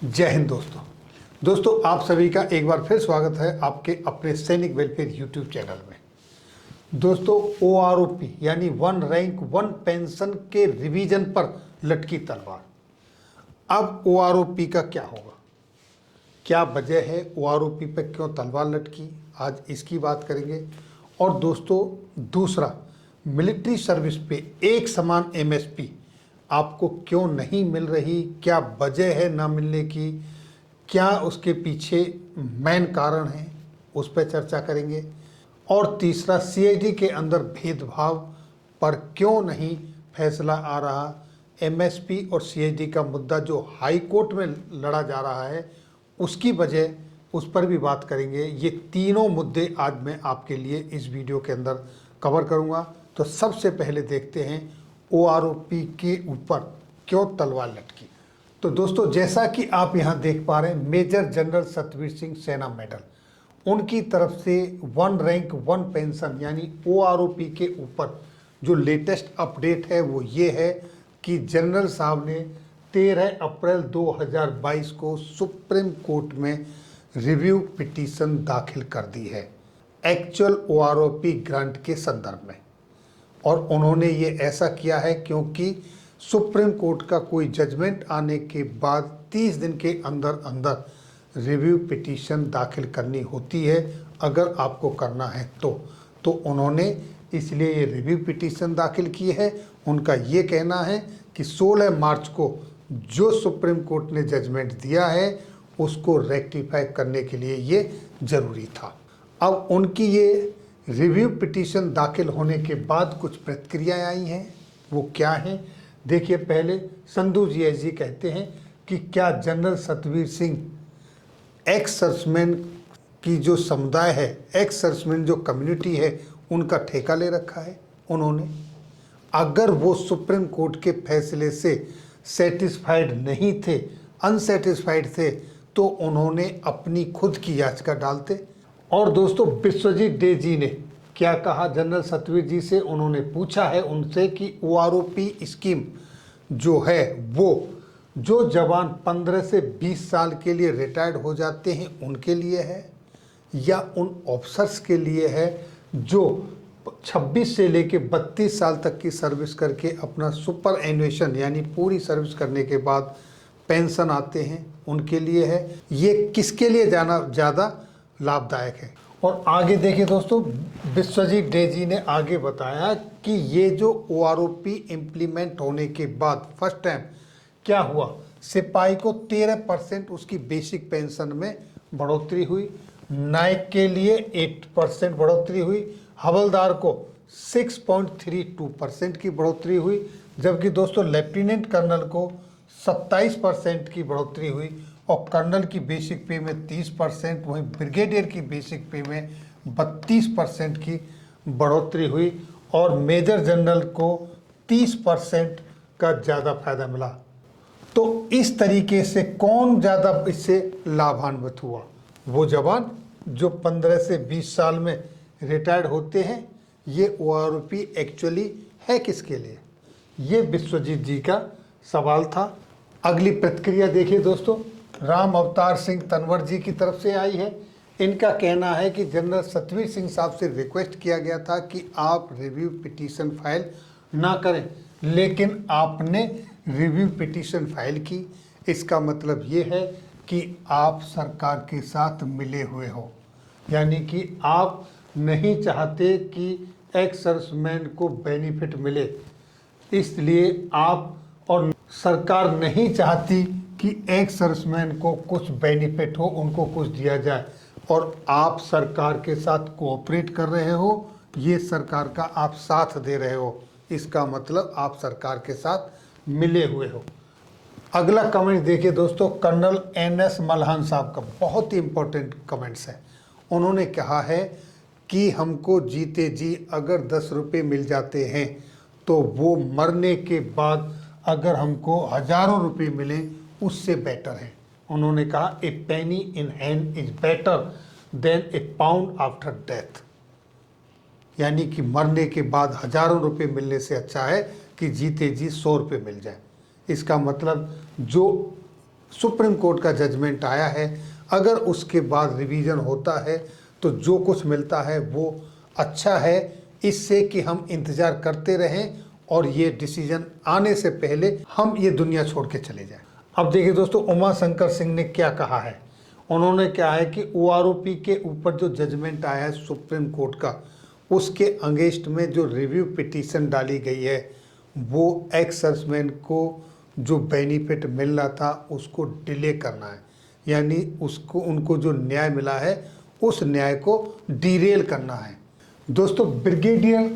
जय हिंद दोस्तों आप सभी का एक बार फिर स्वागत है आपके अपने सैनिक वेलफेयर यूट्यूब चैनल में। दोस्तों OROP यानी वन रैंक वन पेंशन के रिवीजन पर लटकी तलवार। अब OROP का क्या होगा, क्या वजह है OROP पर क्यों तलवार लटकी, आज इसकी बात करेंगे। और दोस्तों दूसरा, मिलिट्री सर्विस पे एक समान MSP आपको क्यों नहीं मिल रही, क्या वजह है ना मिलने की, क्या उसके पीछे मेन कारण है, उस पर चर्चा करेंगे। और तीसरा, CID के अंदर भेदभाव पर क्यों नहीं फैसला आ रहा, MSP और CID का मुद्दा जो हाई कोर्ट में लड़ा जा रहा है उसकी वजह, उस पर भी बात करेंगे। ये तीनों मुद्दे आज मैं आपके लिए इस वीडियो के अंदर कवर करूँगा। तो सबसे पहले देखते हैं OROP के ऊपर क्यों तलवार लटकी। तो दोस्तों जैसा कि आप यहाँ देख पा रहे हैं, मेजर जनरल सतवीर सिंह सेना मेडल, उनकी तरफ से वन रैंक वन पेंशन यानी OROP के ऊपर जो लेटेस्ट अपडेट है वो ये है कि जनरल साहब ने 13 अप्रैल 2022 को सुप्रीम कोर्ट में रिव्यू पिटीशन दाखिल कर दी है एक्चुअल OROP ग्रांट के संदर्भ में। और उन्होंने ये ऐसा किया है क्योंकि सुप्रीम कोर्ट का कोई जजमेंट आने के बाद 30 दिन के अंदर अंदर रिव्यू पिटीशन दाखिल करनी होती है अगर आपको करना है तो उन्होंने इसलिए ये रिव्यू पिटीशन दाखिल की है। उनका ये कहना है कि 16 मार्च को जो सुप्रीम कोर्ट ने जजमेंट दिया है उसको रेक्टिफाई करने के लिए ये ज़रूरी था। अब उनकी ये रिव्यू पिटीशन दाखिल होने के बाद कुछ प्रतिक्रियाएं आई हैं, वो क्या हैं देखिए। पहले संधू जी कहते हैं कि क्या general Satvir Singh ex serviceman की जो समुदाय है, एक्स सर्विसमैन जो कम्युनिटी है, उनका ठेका ले रखा है उन्होंने। अगर वो सुप्रीम कोर्ट के फैसले से सेटिस्फाइड नहीं थे, अनसेटिस्फाइड थे, तो उन्होंने अपनी खुद की याचिका डालते। और दोस्तों विश्वजीत डे जी ने क्या कहा जनरल सतवीर जी से, उन्होंने पूछा है उनसे कि OROP स्कीम जो है वो जो जवान 15 से 20 साल के लिए रिटायर्ड हो जाते हैं उनके लिए है या उन ऑफिसर्स के लिए है जो 26 से लेके 32 साल तक की सर्विस करके अपना सुपर एनुएशन यानी पूरी सर्विस करने के बाद पेंशन आते हैं उनके लिए है, ये किसके लिए जाना ज़्यादा लाभदायक है। और आगे देखिए दोस्तों, विश्वजीत डे जी ने आगे बताया कि ये जो OROP इम्प्लीमेंट होने के बाद फर्स्ट टाइम क्या हुआ, सिपाही को 13% उसकी बेसिक पेंशन में बढ़ोतरी हुई, नायक के लिए 8% बढ़ोतरी हुई, हवलदार को 6.32% की बढ़ोतरी हुई, जबकि दोस्तों लेफ्टिनेंट कर्नल को 27% की बढ़ोतरी हुई और कर्नल की बेसिक पे में 30%, वहीं ब्रिगेडियर की बेसिक पे में 32% की बढ़ोतरी हुई और मेजर जनरल को 30% का ज़्यादा फायदा मिला। तो इस तरीके से कौन ज़्यादा इससे लाभान्वित हुआ, वो जवान जो 15 से 20 साल में रिटायर्ड होते हैं। ये OROP एक्चुअली है किसके लिए, ये विश्वजीत जी का सवाल था। अगली प्रतिक्रिया देखिए दोस्तों, राम अवतार सिंह तनवर जी की तरफ से आई है। इनका कहना है कि जनरल सतवीर सिंह साहब से रिक्वेस्ट किया गया था कि आप रिव्यू पिटीशन फाइल ना करें, लेकिन आपने रिव्यू पिटीशन फाइल की। इसका मतलब ये है कि आप सरकार के साथ मिले हुए हो, यानी कि आप नहीं चाहते कि एक्स सर्विसमैन को बेनिफिट मिले, इसलिए आप, और सरकार नहीं चाहती कि एक्स सर्विसमैन को कुछ बेनिफिट हो, उनको कुछ दिया जाए, और आप सरकार के साथ कोऑपरेट कर रहे हो, ये सरकार का आप साथ दे रहे हो, इसका मतलब आप सरकार के साथ मिले हुए हो। अगला कमेंट देखिए दोस्तों, कर्नल NS मल्हान साहब का बहुत ही इंपॉर्टेंट कमेंट्स है। उन्होंने कहा है कि हमको जीते जी अगर 10 रुपये मिल जाते हैं तो वो मरने के बाद अगर हमको हजारों रुपये मिले उससे बेटर है। उन्होंने कहा a penny in hand is better than a pound after death, यानी कि मरने के बाद हजारों रुपये मिलने से अच्छा है कि जीते जी 100 रुपये मिल जाए। इसका मतलब जो सुप्रीम कोर्ट का जजमेंट आया है, अगर उसके बाद रिवीजन होता है तो जो कुछ मिलता है वो अच्छा है, इससे कि हम इंतज़ार करते रहें और ये डिसीजन आने से पहले हम ये दुनिया छोड़ के चले जाएं। अब देखिए दोस्तों, उमा शंकर सिंह ने क्या कहा है। उन्होंने क्या है कि OROP के ऊपर जो जजमेंट आया है सुप्रीम कोर्ट का, उसके अगेंस्ट में जो रिव्यू पिटीशन डाली गई है वो एक्स सर्विसमैन को जो बेनिफिट मिल रहा था उसको डिले करना है, यानी उसको उनको जो न्याय मिला है उस न्याय को डिरेल करना है। दोस्तों, ब्रिगेडियर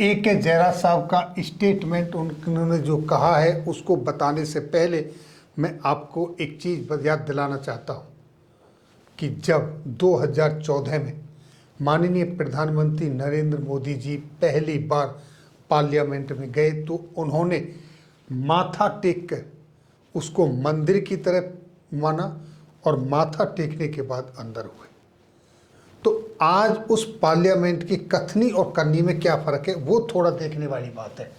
A.K. जयराज साहब का स्टेटमेंट उन्होंने जो कहा है उसको बताने से पहले मैं आपको एक चीज़ याद दिलाना चाहता हूँ कि जब 2014 में माननीय प्रधानमंत्री नरेंद्र मोदी जी पहली बार पार्लियामेंट में गए तो उन्होंने माथा टेक कर उसको मंदिर की तरह माना और माथा टेकने के बाद अंदर हुए। तो आज उस पार्लियामेंट की कथनी और करनी में क्या फ़र्क है वो थोड़ा देखने वाली बात है।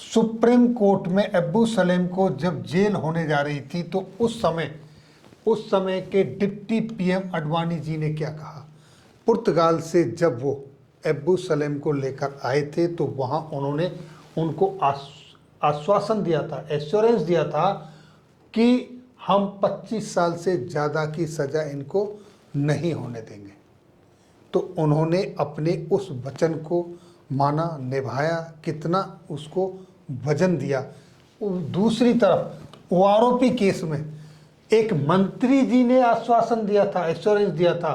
सुप्रीम कोर्ट में अब्दुल सलेम को जब जेल होने जा रही थी तो उस समय के डिप्टी PM अडवाणी जी ने क्या कहा। पुर्तगाल से जब वो अब्दुल सलेम को लेकर आए थे तो वहाँ उन्होंने उनको आश्वासन दिया था, एश्योरेंस दिया था कि हम 25 साल से ज़्यादा की सज़ा इनको नहीं होने देंगे। तो उन्होंने अपने उस वचन को माना, निभाया, कितना उसको वजन दिया। दूसरी तरफ OROP केस में एक मंत्री जी ने आश्वासन दिया था, एश्योरेंस दिया था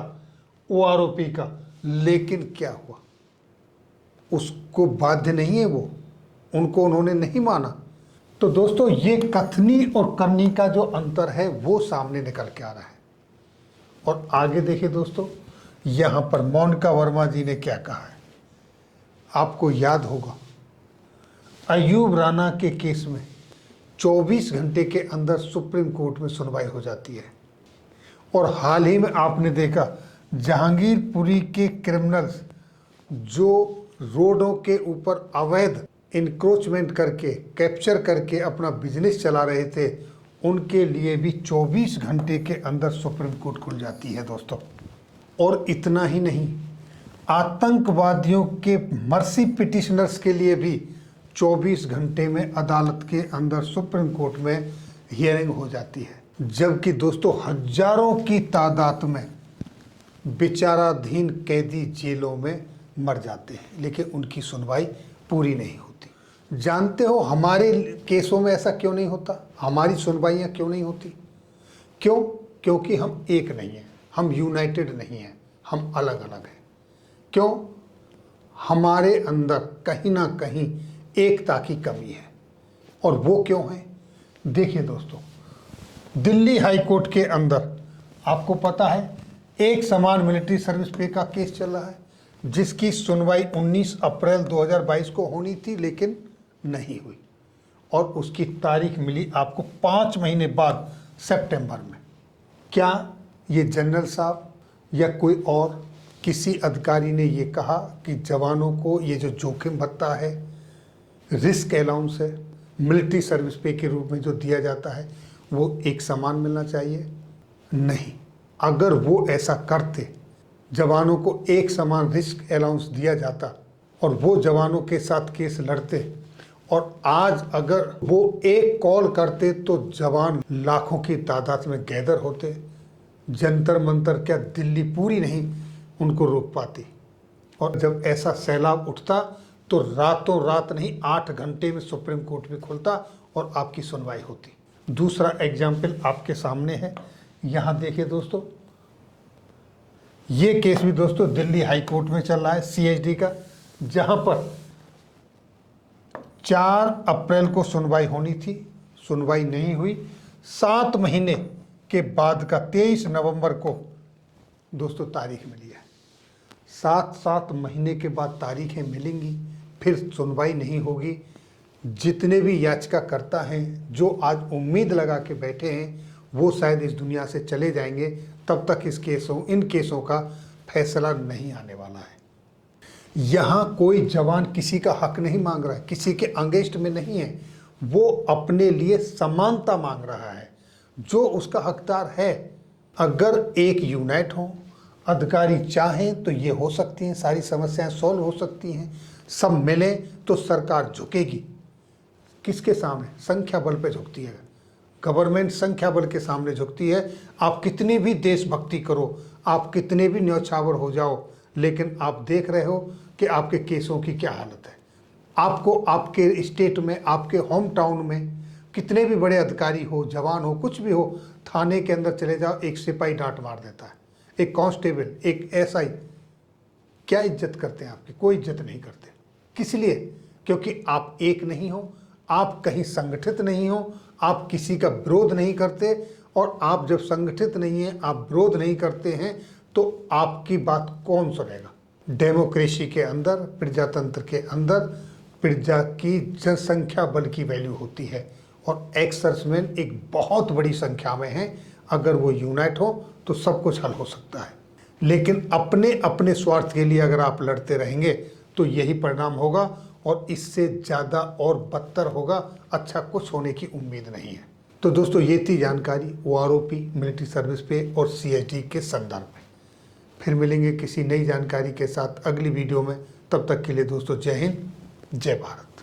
OROP का, लेकिन क्या हुआ, उसको बाध्य नहीं है वो, उनको उन्होंने नहीं माना। तो दोस्तों, ये कथनी और करनी का जो अंतर है वो सामने निकल के आ रहा है। और आगे देखिए दोस्तों, यहाँ पर मोनिका वर्मा जी ने क्या कहा है। आपको याद होगा अयूब राना के केस में 24 घंटे के अंदर सुप्रीम कोर्ट में सुनवाई हो जाती है। और हाल ही में आपने देखा जहांगीरपुरी के क्रिमिनल्स जो रोडों के ऊपर अवैध इंक्रोचमेंट करके, कैप्चर करके अपना बिजनेस चला रहे थे, उनके लिए भी 24 घंटे के अंदर सुप्रीम कोर्ट खुल जाती है दोस्तों। और इतना ही नहीं, आतंकवादियों के मर्सी पिटिशनर्स के लिए भी 24 घंटे में अदालत के अंदर सुप्रीम कोर्ट में हियरिंग हो जाती है। जबकि दोस्तों हजारों की तादाद में विचाराधीन कैदी जेलों में मर जाते हैं, लेकिन उनकी सुनवाई पूरी नहीं होती। जानते हो हमारे केसों में ऐसा क्यों नहीं होता, हमारी सुनवाइयाँ क्यों नहीं होती? क्यों? क्योंकि हम एक नहीं हैं, हम यूनाइटेड नहीं हैं, हम अलग अलग हैं। क्यों? हमारे अंदर कहीं ना कहीं एकता की कमी है। और वो क्यों है? देखिए दोस्तों, दिल्ली हाई कोर्ट के अंदर आपको पता है एक समान मिलिट्री सर्विस पे का केस चल रहा है, जिसकी सुनवाई 19 अप्रैल 2022 को होनी थी लेकिन नहीं हुई, और उसकी तारीख मिली आपको 5 महीने बाद सितंबर में। क्या ये जनरल साहब या कोई और किसी अधिकारी ने ये कहा कि जवानों को ये जो जोखिम भत्ता है, रिस्क अलाउंस है, मिलिट्री सर्विस पे के रूप में जो दिया जाता है, वो एक समान मिलना चाहिए? नहीं। अगर वो ऐसा करते, जवानों को एक समान रिस्क अलाउंस दिया जाता और वो जवानों के साथ केस लड़ते, और आज अगर वो एक कॉल करते तो जवान लाखों की तादाद में गैदर होते, जंतर मंतर क्या दिल्ली पूरी नहीं उनको रोक पाती। और जब ऐसा सैलाब उठता तो रातों रात नहीं 8 घंटे में सुप्रीम कोर्ट भी खुलता और आपकी सुनवाई होती। दूसरा एग्जाम्पल आपके सामने है, यहाँ देखिए दोस्तों, ये केस भी दोस्तों दिल्ली हाई कोर्ट में चल रहा है CHD का, जहाँ पर 4 अप्रैल को सुनवाई होनी थी, सुनवाई नहीं हुई। 7 महीने के बाद का 23 नवंबर को दोस्तों तारीख मिली है। 7 महीने के बाद तारीखें मिलेंगी, फिर सुनवाई नहीं होगी। जितने भी याचिकाकर्ता हैं जो आज उम्मीद लगा के बैठे हैं वो शायद इस दुनिया से चले जाएंगे, तब तक इन केसों का फैसला नहीं आने वाला है। यहाँ कोई जवान किसी का हक नहीं मांग रहा है, किसी के अगेंस्ट में नहीं है, वो अपने लिए समानता मांग रहा है, जो उसका हकदार है। अगर एक यूनाइट हो, अधिकारी चाहें तो ये हो सकती हैं, सारी समस्याएं सॉल्व हो सकती हैं। सब मिले तो सरकार झुकेगी किसके सामने? संख्या बल पे झुकती है। गवर्नमेंट संख्या बल के सामने झुकती है। आप कितनी भी देशभक्ति करो, आप कितने भी न्यौछावर हो जाओ, लेकिन आप देख रहे हो कि आपके केसों की क्या हालत है। आपको आपके स्टेट में, आपके होम टाउन में कितने भी बड़े अधिकारी हो, जवान हो, कुछ भी हो, थाने के अंदर चले जाओ, एक सिपाही डांट मार देता है, एक कांस्टेबल, एक एसआई। क्या इज्जत करते हैं आपकी? कोई इज्जत नहीं करते। किस लिए? क्योंकि आप एक नहीं हो, आप कहीं संगठित नहीं हो, आप किसी का विरोध नहीं करते। और आप जब संगठित नहीं है, आप विरोध नहीं करते हैं, तो आपकी बात कौन सुनेगा? डेमोक्रेसी के अंदर, प्रजातंत्र के अंदर प्रजा की जनसंख्या बल की वैल्यू होती है, और एक्स सर्विसमैन एक बहुत बड़ी संख्या में है। अगर वो यूनाइट हो तो सब कुछ हल हो सकता है। लेकिन अपने अपने स्वार्थ के लिए अगर आप लड़ते रहेंगे तो यही परिणाम होगा, और इससे ज़्यादा और बदतर होगा। अच्छा कुछ होने की उम्मीद नहीं है। तो दोस्तों, ये थी जानकारी ओआरओपी, मिलिट्री सर्विस पे और सीएसडी के संदर्भ में। फिर मिलेंगे किसी नई जानकारी के साथ अगली वीडियो में। तब तक के लिए दोस्तों, जय हिंद, जय भारत।